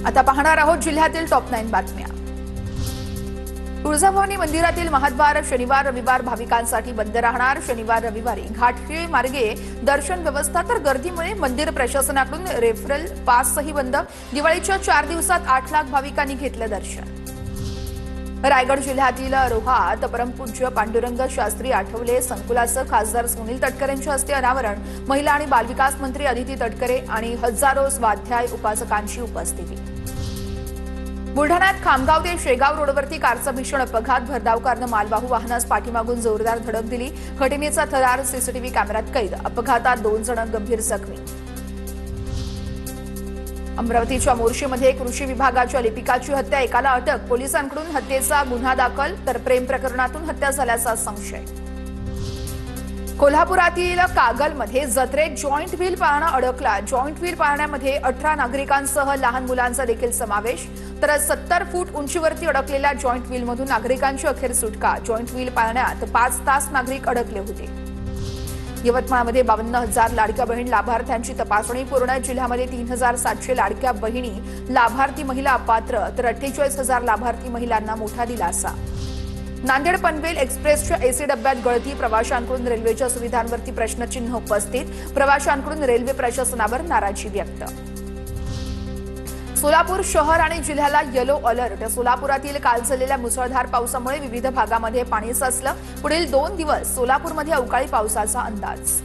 आता पाहणार आहोत जिल्ह्यातील टॉप 9 बातम्या। तुळजाभवानी मंदिरातील महाद्वार शनिवार रविवार भाविकांसाठी बंद राहणार। शनिवार रविवारी घाटखिळी मार्गे दर्शन व्यवस्था तर गर्दीमुळे मंदिर प्रशासनाकडून रेफरल पासही बंद। दिवाळीच्या 4 दिवसात 8 लाख भाविकांनी घेतलं दर्शन। रायगड जिल्ह्यातील रोहात परमपूज्य पांडुरंग शास्त्री आठवले संकुलाचं खासदार सुनील तटकरेंच्या हस्ते अनावरण। महिला आणि बालविकास मंत्री अदिती तटकरे आणि हजारो स्वाध्याय उपासकांची उपस्थिती। बुलढाण्यात खामगाव ते शेगाव रोडवरती कारचा भीषण अपघात। भरधाव कारनं मालवाहू वाहनास पाठीमागून जोरदार धडक दिली। घटनेचा थरार सीसीटीव्ही कॅमेऱ्यात कैद। अपघातात 2 जण गंभीर जखमी। अमरावतीच्या मोर्शीमध्ये कृषी विभागाच्या लिपिकाची हत्या, एकाला अटक। पोलिसांकडून हत्येचा गुन्हा दाखल तर प्रेम प्रकरणातून हत्या झाल्याचा संशय। कोल्हापुरातील कागलमध्ये जत्रेत जॉईंट व्हील पाळणा अडकला। जॉईंट व्हील पाळण्यामध्ये 18 नागरिकांसह लहान मुलांचा देखील समावेश। तर 70 फूट उंचीवरती अडकलेल्या जॉईंट व्हीलमधून नागरिकांची अखेर सुटका। जॉईंट व्हील पाळण्यात 5 तास नागरिक अडकले होते। यवतमाळमध्ये 52,000 लाडक्या बहीण लाभार्थ्यांची तपासणी पूर्ण। जिल्ह्यामध्ये 3,700 लाडक्या बहिणी लाभार्थी महिला अपात्र तर 48,000 लाभार्थी महिलांना मोठा दिलासा। नांदेड पनवेल एक्सप्रेसच्या एसी डब्यात गळती। प्रवाशांकडून रेल्वेच्या सुविधांवरती प्रश्नचिन्ह उपस्थित। प्रवाशांकडून रेल्वे प्रशासनावर नाराजी व्यक्त। सोलापूर शहर आणि जिल्ह्याला येलो अलर्ट। सोलापुरातील काल झालेल्या मुसळधार पावसामुळे विविध भागामध्ये पाणी साचलं। पुढील 2 दिवस सोलापूरमध्ये अवकाळी पावसाचा अंदाज।